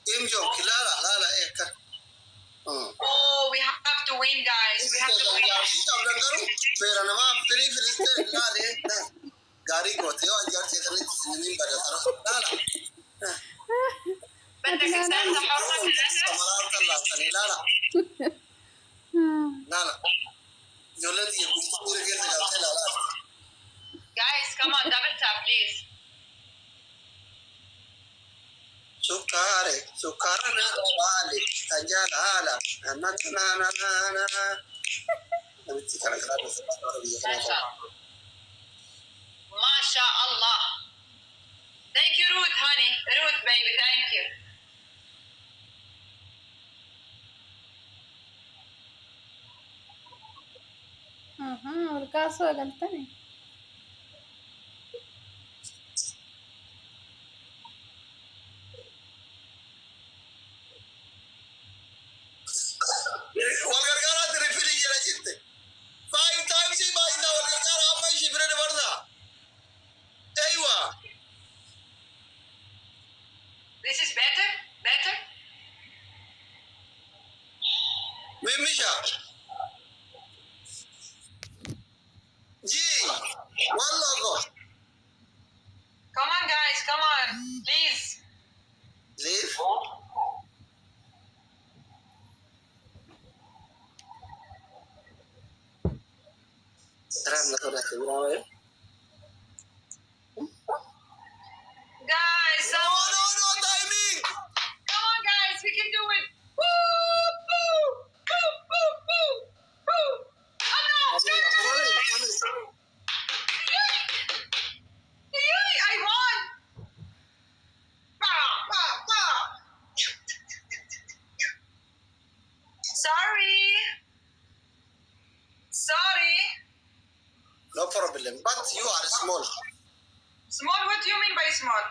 Team joke. La. Oh, we have to win, guys. We have to win. Pero nada más feliz la. Gari ko te o ajar se tani sinin bada sara. La. بدك تسال حرة لا جولتي يقول كيف قالت لا guys come on double tap please سكر أنا بالي أجل هلا أنا نبتي كلام بس ما شاء الله thank you Ruth honey Ruth baby thank you el caso de Cantani. والغرغرة ترفلي جل جدة 5 times ما إذا والغرغرة أما يشي برد بردا أيوة this is better مين مشى جي والله come on guys come on please leave guys no timing come on guys we can do it woo oh no I won sorry no problem but you are small what do you mean by small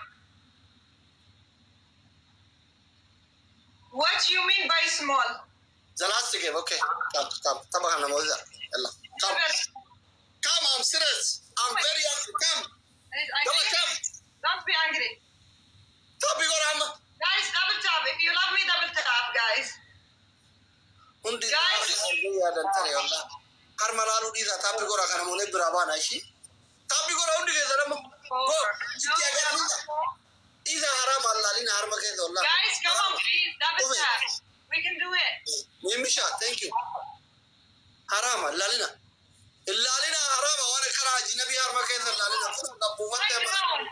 what you mean by small the last game okay طبعا انا موزع يلا come I'm serious I'm very angry come don't be angry طب يقول عم guys double tap if you love me double tap guys guys يا دنتري والله كرمالو دي ذا طب يقول انا موني برابا ناشي طب يقول عندي كذا لما إذا حرام الله لنا حرام كذا والله guys come on please double tap we can do it ميمشا thank you حرام الله لنا حرام وانا كره اجنبي حرام كذا الله لنا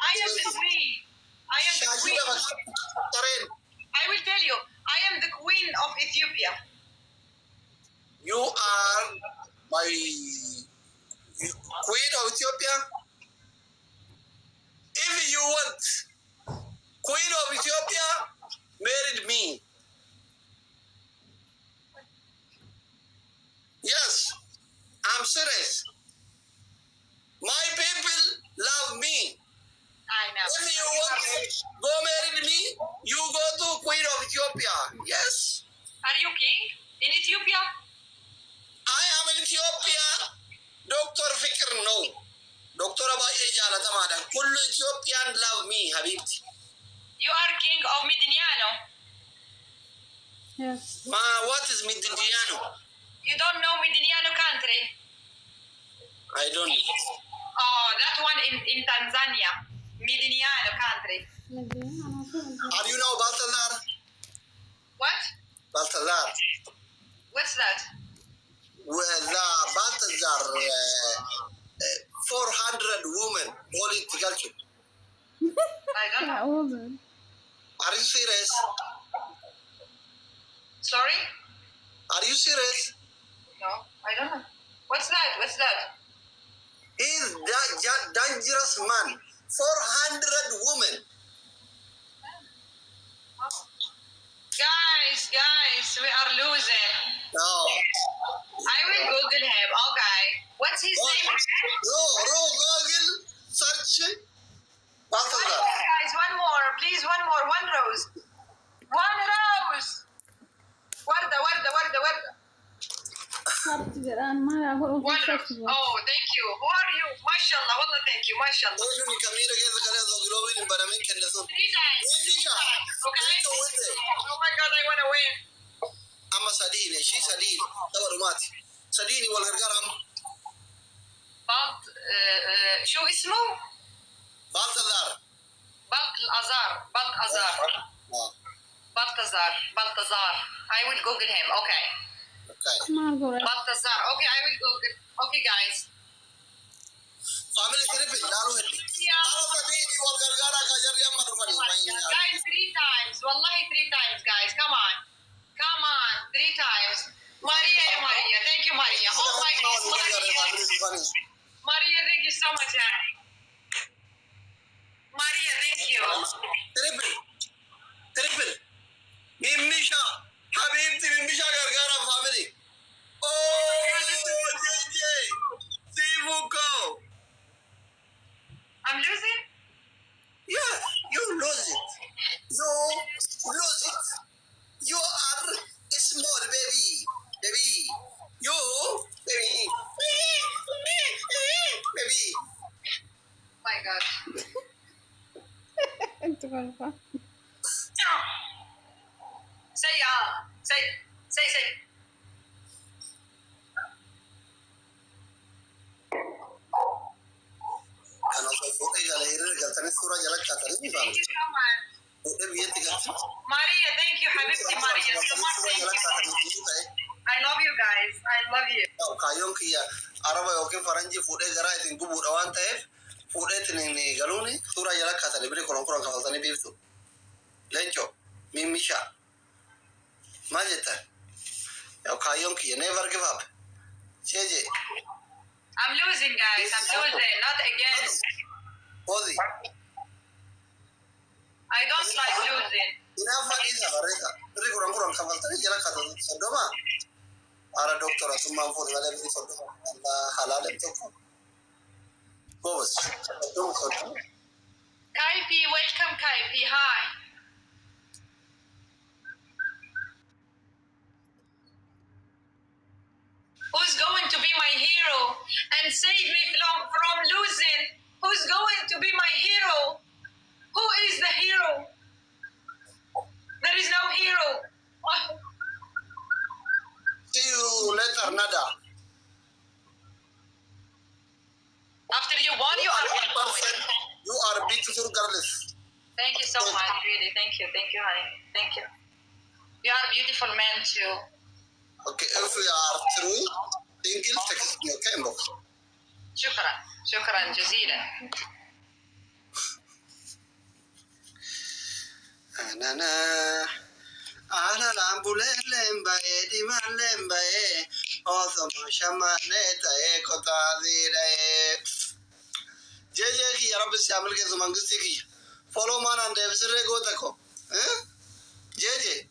I am the queen I will tell you I am the queen of Ethiopia you are my queen of Ethiopia if you want queen of Ethiopia married me yes I'm serious my people love me I know if you want go marry me you go to queen of Ethiopia yes are you king in Ethiopia I am in Ethiopia Dr. Fikr no Dr. Abai Ejala Tamada كل Ethiopian love me حبيبتي you are king of Midinyano Yes. Ma what is Midinyano you don't know Midinyano country I don't know oh that one in Tanzania Midinyano country Are you know Baltazar what Baltazar what's that the Baltazar 400 women all in Tigalchu I don't know Are you serious sorry Are you serious no I don't know what's that He's dangerous man 400 women guys we are losing No I will Google him okay what's his name Google search Baltazar guys one more please one rose Warda oh thank you who are you mashallah wallah thank you mashallah قولوا لي كاميرا كذا قال هذا قلوبين برامين كنسون okay سديني والغرغرهم شو اسمه؟ بالتزار Baltazar. I will Google him. Okay. Baltazar. Okay, I will Google. Okay, guys. family trip lalu hedi sadini والغرغره كجريا ما دفني Guys, 3 times. Wallahi 3 times, guys. Come on. 3 times. Maria. Thank you, Maria. Oh my God, Maria, thank you so much, honey. Maria, thank you. triple Mimisha حبيبتي Mimisha غرغره family oh JJ Sivuko I'm losing? yeah you lose it you are small baby you baby Oh my God. انت غلطة. Say. أنا أقول إيه على هيرة قلتني الصورة جالك كاترين Thank فاهم you so much. وده بيتي قلت Maria, thank you, حبيبتي Maria. So much, thank you. I love you guys. I love you. أو كايون كيا عربة يوكي فرنجي فوده جرا يتنقو بودوان تايف فوده تنيني قالوني صورة جالك كاترين بري كلام كفلتني بيفتو لينجو ميميشا ما جتا أو كايون كيا never give up جيجي I'm losing, guys. I'm losing. Not again. Ozi I don't like losing. ina faɗi sabareta biri kuran kafaltani jala kata sodoma ara doktora summa fo wala biri sodoma Allah halal toko bobos sodoma Kaipi, welcome, Kaipi. Hi. Who's going to be my hero and save me from losing? Who's going to be my hero? Who is the hero? There is no hero. see you later nada After you won, you are perfect you are beautiful girls Thank you so much, really. Thank you, honey. Thank you. You are a beautiful man too. okay if you are true single text me okay inbox شكرا جزيلا. ana lambulelen bae di malen bae oso shamane tae kotazire jeje ki yarab shamil ke zumangsti ki follow man and devsire go tako jeje